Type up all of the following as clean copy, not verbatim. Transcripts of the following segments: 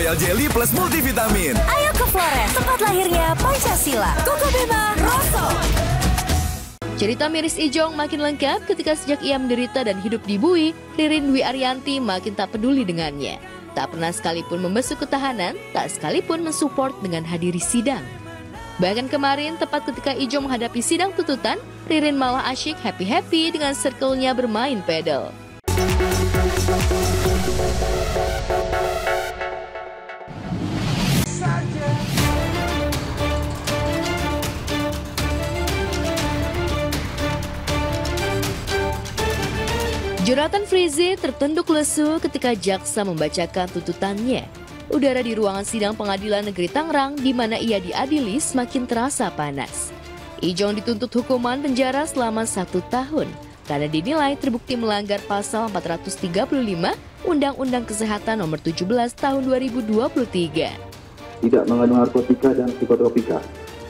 Royal Jelly plus multivitamin. Ayo ke Flores, tempat lahirnya Pancasila. Koko Bema, Rosso. Cerita miris Ijong makin lengkap ketika sejak ia menderita dan hidup di bui, Ririn Dwi Ariyanti makin tak peduli dengannya. Tak pernah sekalipun membesuk ketahanan, tak sekalipun mensupport dengan hadiri sidang. Bahkan kemarin, tepat ketika Ijong menghadapi sidang tuntutan, Ririn malah asyik happy-happy dengan circle-nya bermain pedal. Jonathan Frizzy tertunduk lesu ketika jaksa membacakan tuntutannya. Udara di ruangan sidang pengadilan negeri Tangerang di mana ia diadili semakin terasa panas. Ijong dituntut hukuman penjara selama 1 tahun karena dinilai terbukti melanggar pasal 435 Undang-Undang Kesehatan Nomor 17 Tahun 2023. Tidak mengandung narkotika dan psikotropika.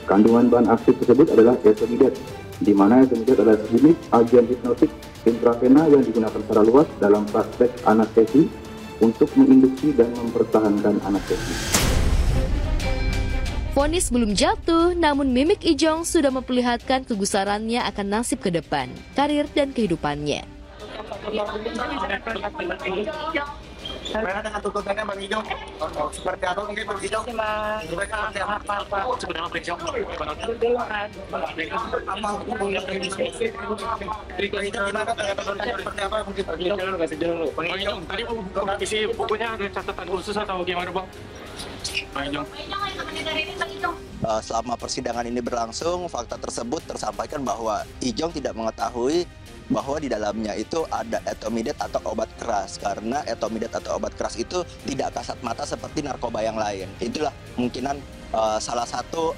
Kandungan bahan aktif tersebut adalah etomidate, di mana etomidate adalah sejenis agen hipnotik intravena yang digunakan secara luas dalam praktek anestesi untuk menginduksi dan mempertahankan anestesi. Vonis belum jatuh, namun mimik Ijong sudah memperlihatkan kegusarannya akan nasib ke depan, karir dan kehidupannya. Bagaimana dengan tuntutannya Bang Ijong? Seperti apa mungkin Bang Ijong? Seperti apa? Sebenarnya Bang Ijong? Apa hukum yang seperti apa mungkin Bang Ijong? Bang Ijong, tadi isi bukunya ada catatan khusus atau gimana Bang? Bang Ijong. Selama persidangan ini berlangsung, fakta tersebut tersampaikan bahwa Ijong tidak mengetahui bahwa di dalamnya itu ada etomidate atau obat keras, karena etomidate atau obat keras itu tidak kasat mata seperti narkoba yang lain. Itulah kemungkinan salah satu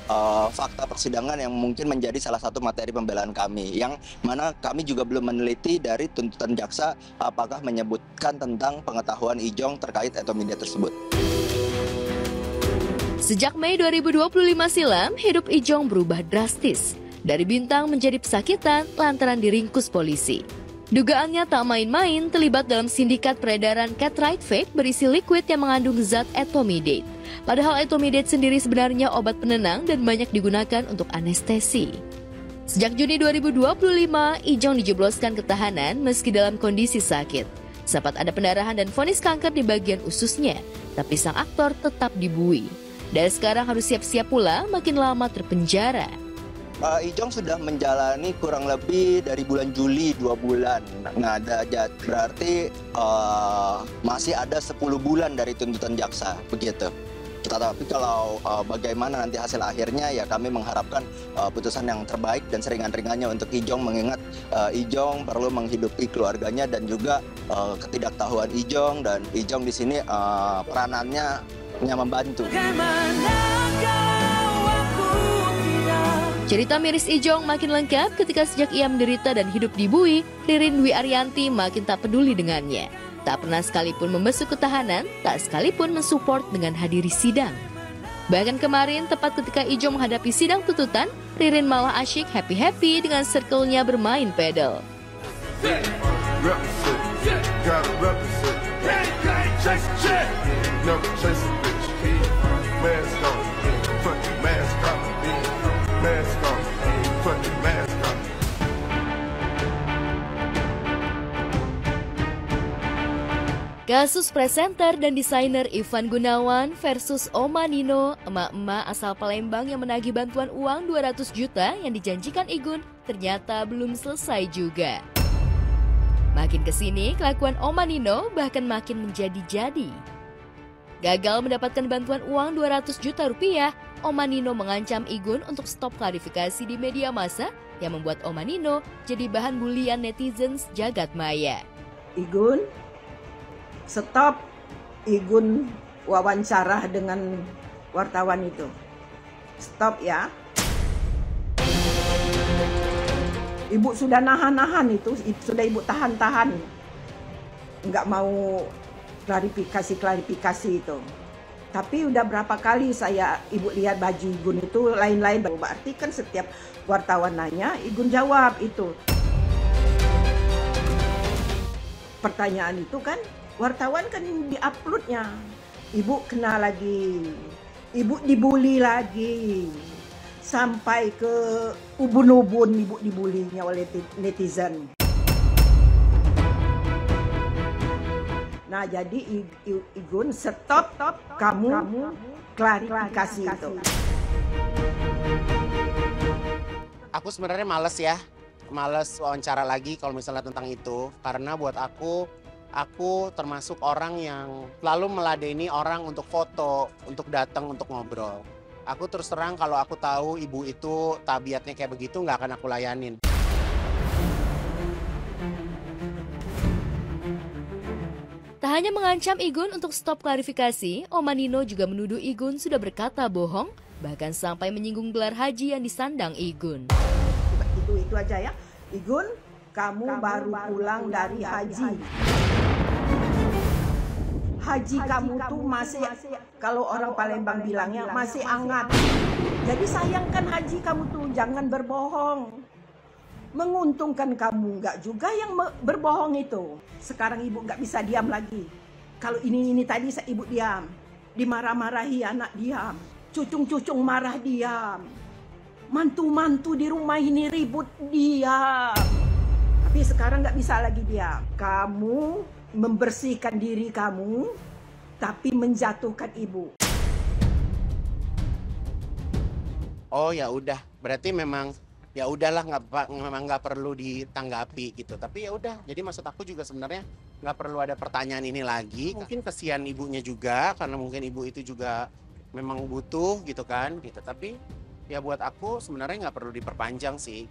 fakta persidangan yang mungkin menjadi salah satu materi pembelaan kami, yang mana kami juga belum meneliti dari tuntutan jaksa apakah menyebutkan tentang pengetahuan Ijong terkait etomidate tersebut. Sejak Mei 2025 silam, hidup Ijong berubah drastis. Dari bintang menjadi pesakitan lantaran diringkus polisi. Dugaannya tak main-main terlibat dalam sindikat peredaran cat ride vape berisi liquid yang mengandung zat etomidate. Padahal etomidate sendiri sebenarnya obat penenang dan banyak digunakan untuk anestesi. Sejak Juni 2025, Ijong dijebloskan ke tahanan meski dalam kondisi sakit. Sempat ada pendarahan dan vonis kanker di bagian ususnya, tapi sang aktor tetap dibui. Dan sekarang harus siap-siap pula makin lama terpenjara. Ijong sudah menjalani kurang lebih dari bulan Juli 2 bulan. Nah, berarti masih ada 10 bulan dari tuntutan jaksa, begitu. Tetapi kalau bagaimana nanti hasil akhirnya, ya kami mengharapkan putusan yang terbaik dan seringan-ringannya untuk Ijong, mengingat Ijong perlu menghidupi keluarganya dan juga ketidaktahuan Ijong, dan Ijong di sini peranannya hanya membantu. Cerita miris Ijong makin lengkap ketika sejak ia menderita dan hidup di bui, Ririn Dwi Ariyanti makin tak peduli dengannya. Tak pernah sekalipun membesuk ketahanan, tak sekalipun mensupport dengan hadiri sidang. Bahkan kemarin, tepat ketika Ijong menghadapi sidang tuntutan, Ririn malah asyik happy-happy dengan circle-nya bermain pedal. Kasus presenter dan desainer Ivan Gunawan versus Oma Nino, emak-emak asal Palembang yang menagih bantuan uang 200 juta yang dijanjikan Igun ternyata belum selesai juga. Makin kesini, kelakuan Oma Nino bahkan makin menjadi-jadi. Gagal mendapatkan bantuan uang 200 juta rupiah, Oma Nino mengancam Igun untuk stop klarifikasi di media massa yang membuat Oma Nino jadi bahan bulian netizens jagat maya. Igun, stop Igun wawancara dengan wartawan itu. Stop ya. Ibu sudah nahan-nahan itu, sudah ibu tahan-tahan. Nggak mau klarifikasi itu. Tapi udah berapa kali ibu lihat baju Igun itu lain-lain. Berarti kan setiap wartawan nanya, Igun jawab itu. Pertanyaan itu kan wartawan kan di-uploadnya. Ibu kena lagi. Ibu dibully lagi. Sampai ke ubun-ubun ibu dibulinya oleh netizen. Nah, jadi Igun stop kamu klarifikasi itu. Aku sebenarnya males wawancara lagi kalau misalnya tentang itu, karena buat aku termasuk orang yang selalu meladeni orang untuk foto, untuk datang, untuk ngobrol. Aku terus terang kalau aku tahu ibu itu tabiatnya kayak begitu, nggak akan aku layanin. Tak hanya mengancam Igun untuk stop klarifikasi, Oma Nino juga menuduh Igun sudah berkata bohong, bahkan sampai menyinggung gelar haji yang disandang Igun. Itu aja ya. Igun, kamu baru pulang dari haji. Haji kamu tuh masih, kalau orang Palembang bilangnya, masih hangat. Jadi sayangkan haji kamu tuh, jangan berbohong. Menguntungkan kamu, nggak juga yang berbohong itu. Sekarang ibu nggak bisa diam lagi. Kalau ini tadi ibu diam. Dimarah-marahi anak diam. Cucung-cucung marah diam. Mantu-mantu di rumah ini ribut diam. Tapi sekarang nggak bisa lagi diam. Kamu membersihkan diri kamu, tapi menjatuhkan ibu. Oh ya udah, berarti memang ya udahlah, memang nggak perlu ditanggapi gitu. Tapi ya udah, jadi maksud aku juga sebenarnya nggak perlu ada pertanyaan ini lagi. Mungkin kesian ibunya juga, karena mungkin ibu itu juga memang butuh gitu kan gitu. Tapi ya buat aku sebenarnya nggak perlu diperpanjang sih.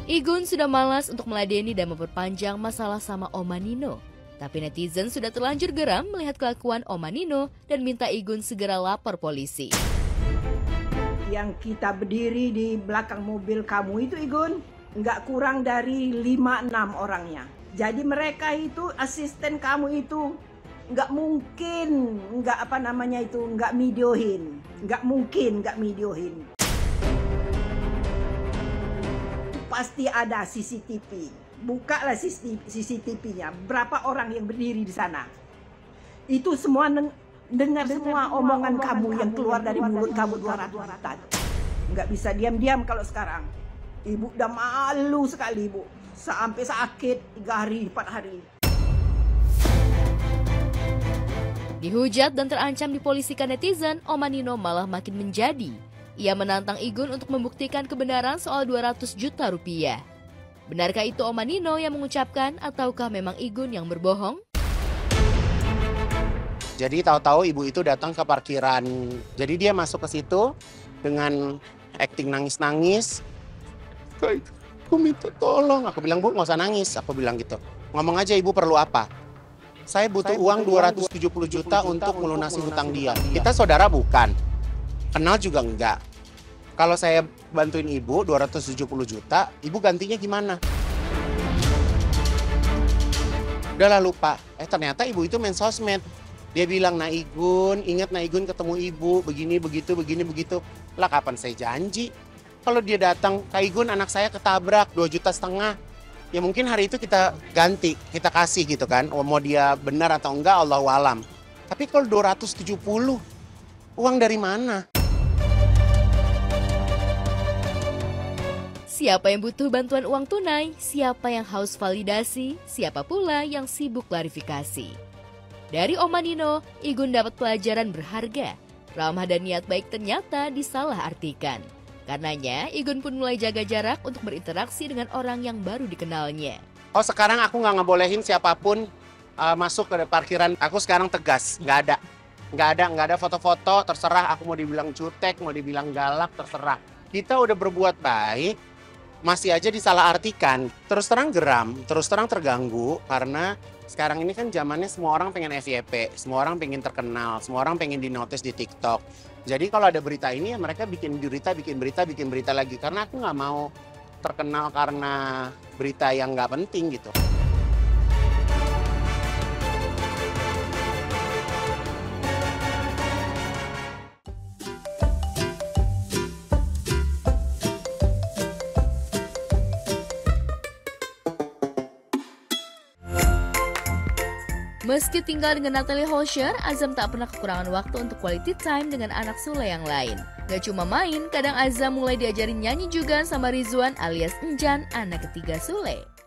Igun sudah malas untuk meladeni dan memperpanjang masalah sama Oma Nino. Tapi netizen sudah terlanjur geram melihat kelakuan Oma Nino dan minta Igun segera lapor polisi. Yang kita berdiri di belakang mobil kamu itu Igun, nggak kurang dari 5-6 orangnya. Jadi mereka itu asisten kamu itu nggak mungkin nggak videoin. Nggak mungkin nggak videoin. Pasti ada CCTV. Bukalah CCTV-nya. Berapa orang yang berdiri di sana? Itu semua dengar semua omongan kamu yang keluar dari mulut kamu 200. Nggak bisa diam-diam kalau sekarang. Ibu udah malu sekali ibu. Sampai sakit 3 hari, 4 hari. Dihujat dan terancam dipolisikan netizen, Oma Nino malah makin menjadi. Ia menantang Igun untuk membuktikan kebenaran soal 200 juta rupiah. Benarkah itu Oma Nino yang mengucapkan ataukah memang Igun yang berbohong? Jadi tahu-tahu ibu itu datang ke parkiran. Jadi dia masuk ke situ dengan acting nangis-nangis. Aku minta tolong. Aku bilang, Bu nggak usah nangis. Aku bilang gitu. Ngomong aja ibu perlu apa? Saya butuh uang 270 juta untuk melunasi hutang dia. Kita saudara bukan. Kenal juga enggak. Kalau saya bantuin ibu 270 juta, ibu gantinya gimana? Udahlah lupa. Ternyata ibu itu main sosmed. Dia bilang, Igun, ingat Igun ketemu ibu, begini, begitu, begini, begitu. Lah kapan saya janji? Kalau dia datang, Kak Igun anak saya ketabrak 2,5 juta. Ya mungkin hari itu kita ganti, kita kasih gitu kan. Mau dia benar atau enggak, Allahu alam. Tapi kalau 270, uang dari mana? Siapa yang butuh bantuan uang tunai, siapa yang haus validasi, siapa pula yang sibuk klarifikasi. Dari Oma Nino, Igun dapat pelajaran berharga. Ramah dan niat baik ternyata disalahartikan. Karenanya, Igun pun mulai jaga jarak untuk berinteraksi dengan orang yang baru dikenalnya. Oh sekarang aku nggak ngebolehin siapapun masuk ke parkiran. Aku sekarang tegas, nggak ada foto-foto, terserah. Aku mau dibilang jutek, mau dibilang galak, terserah. Kita udah berbuat baik, masih aja disalahartikan. Terus terang geram, terus terang terganggu karena sekarang ini kan zamannya semua orang pengen FYP, semua orang pengen terkenal, semua orang pengen dinotis di TikTok. Jadi kalau ada berita ini ya mereka bikin berita lagi. Karena aku nggak mau terkenal karena berita yang nggak penting gitu. Meski tinggal dengan Natalie Holscher, Azam tak pernah kekurangan waktu untuk quality time dengan anak Sule yang lain. Gak cuma main, kadang Azam mulai diajarin nyanyi juga sama Rizwan alias Enjan, anak ketiga Sule.